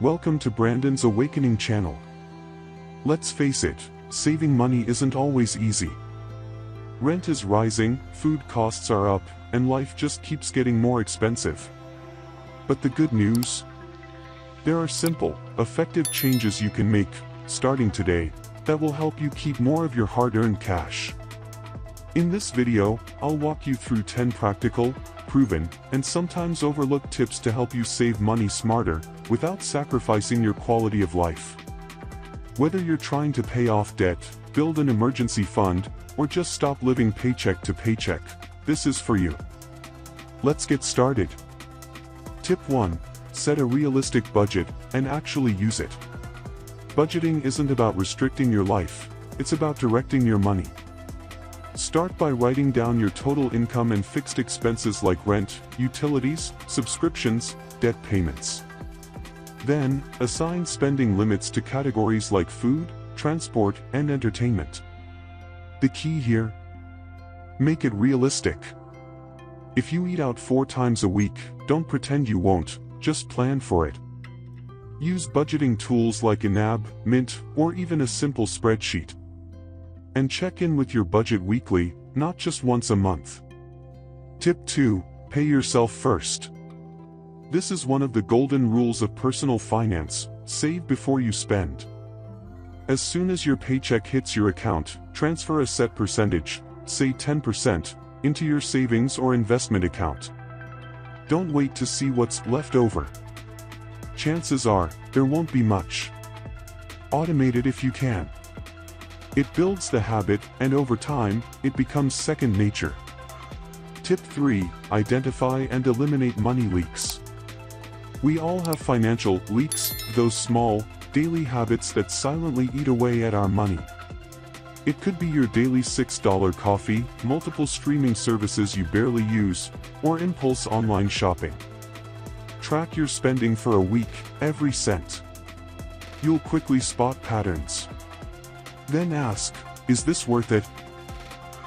Welcome to Brandon's Awakening channel. Let's face it, saving money isn't always easy. Rent is rising, food costs are up, and life just keeps getting more expensive. But the good news? There are simple, effective changes you can make, starting today, that will help you keep more of your hard-earned cash. In this video, I'll walk you through 10 practical, proven, and sometimes overlooked tips to help you save money smarter, without sacrificing your quality of life. Whether you're trying to pay off debt, build an emergency fund, or just stop living paycheck to paycheck, this is for you. Let's get started. Tip 1. Set a realistic budget, and actually use it. Budgeting isn't about restricting your life, it's about directing your money. Start by writing down your total income and fixed expenses like rent, utilities, subscriptions, debt payments. Then, assign spending limits to categories like food, transport, and entertainment. The key here? Make it realistic. If you eat out 4 times a week, don't pretend you won't, just plan for it. Use budgeting tools like Inab, Mint, or even a simple spreadsheet. And check in with your budget weekly, not just once a month. Tip 2. Pay yourself first. This is one of the golden rules of personal finance: save before you spend. As soon as your paycheck hits your account, transfer a set percentage, say 10%, into your savings or investment account. Don't wait to see what's left over. Chances are, there won't be much. Automate it if you can. It builds the habit, and over time, it becomes second nature. Tip 3. Identify and eliminate money leaks. We all have financial leaks, those small, daily habits that silently eat away at our money. It could be your daily $6 coffee, multiple streaming services you barely use, or impulse online shopping. Track your spending for a week, every cent. You'll quickly spot patterns. Then ask, is this worth it?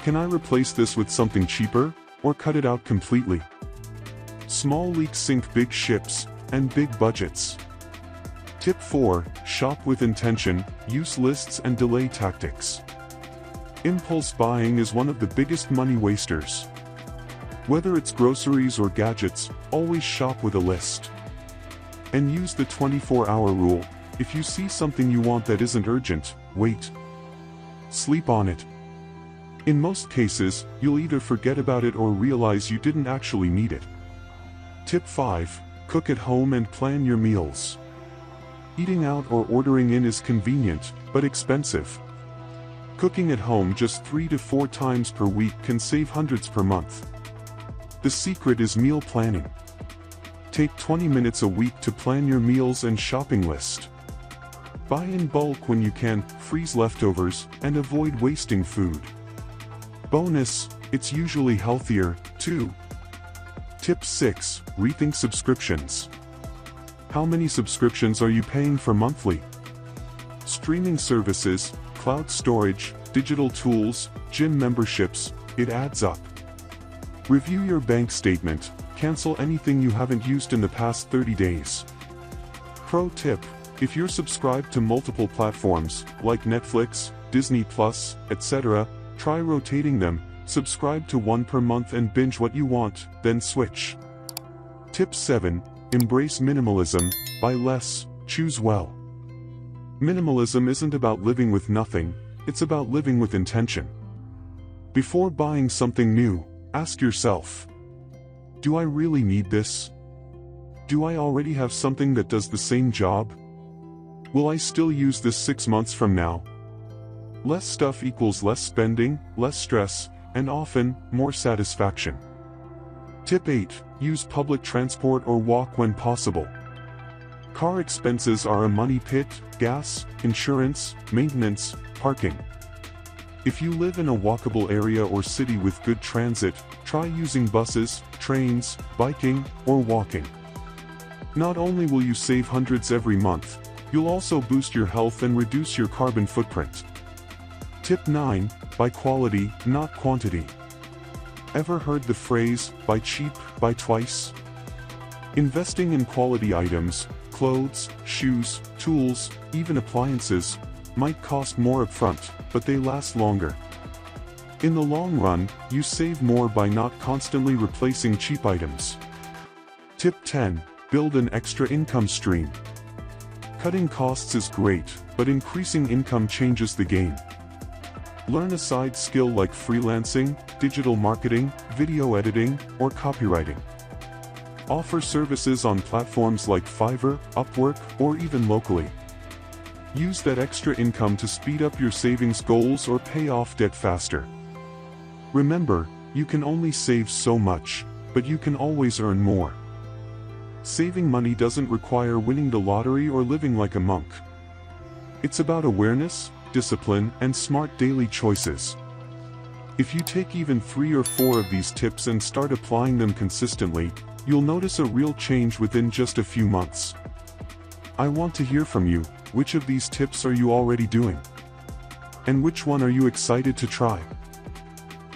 Can I replace this with something cheaper, or cut it out completely? Small leaks sink big ships, and big budgets. Tip 4. Shop with intention, use lists and delay tactics. Impulse buying is one of the biggest money wasters. Whether it's groceries or gadgets, always shop with a list. And use the 24-hour rule: if you see something you want that isn't urgent, wait. Sleep on it. In most cases, you'll either forget about it or realize you didn't actually need it. Tip 5. Cook at home and plan your meals. Eating out or ordering in is convenient, but expensive. Cooking at home just 3 to 4 times per week can save hundreds per month. The secret is meal planning. Take 20 minutes a week to plan your meals and shopping list. Buy in bulk when you can, freeze leftovers, and avoid wasting food. Bonus, it's usually healthier, too. Tip 6. Rethink subscriptions. How many subscriptions are you paying for monthly? Streaming services, cloud storage, digital tools, gym memberships, it adds up. Review your bank statement, cancel anything you haven't used in the past 30 days. Pro tip: if you're subscribed to multiple platforms, like Netflix, Disney+, etc., try rotating them. Subscribe to one per month and binge what you want, then switch. Tip 7. Embrace minimalism, buy less, choose well. Minimalism isn't about living with nothing, it's about living with intention. Before buying something new, ask yourself, do I really need this? Do I already have something that does the same job? Will I still use this 6 months from now? Less stuff equals less spending, less stress, and often, more satisfaction. Tip 8. Use public transport or walk when possible. Car expenses are a money pit: gas, insurance, maintenance, parking. If you live in a walkable area or city with good transit, try using buses, trains, biking, or walking. Not only will you save hundreds every month, you'll also boost your health and reduce your carbon footprint. Tip 9. Buy quality, not quantity. Ever heard the phrase, buy cheap, buy twice? Investing in quality items, Clothes, shoes, tools, even appliances, might cost more upfront, but they last longer. In the long run, you save more by not constantly replacing cheap items. Tip 10. Build an extra income stream. Cutting costs is great, but increasing income changes the game. Learn a side skill like freelancing, digital marketing, video editing, or copywriting. Offer services on platforms like Fiverr, Upwork, or even locally. Use that extra income to speed up your savings goals or pay off debt faster. Remember, you can only save so much, but you can always earn more. Saving money doesn't require winning the lottery or living like a monk. It's about awareness, discipline, and smart daily choices. If you take even 3 or 4 of these tips and start applying them consistently, you'll notice a real change within just a few months. I want to hear from you. Which of these tips are you already doing? And which one are you excited to try?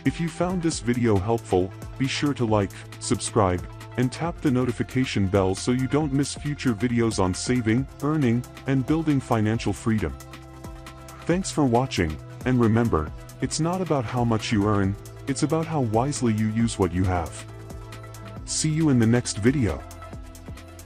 If you found this video helpful, be sure to like, subscribe, and tap the notification bell so you don't miss future videos on saving, earning, and building financial freedom. Thanks for watching, and remember, it's not about how much you earn, it's about how wisely you use what you have. See you in the next video.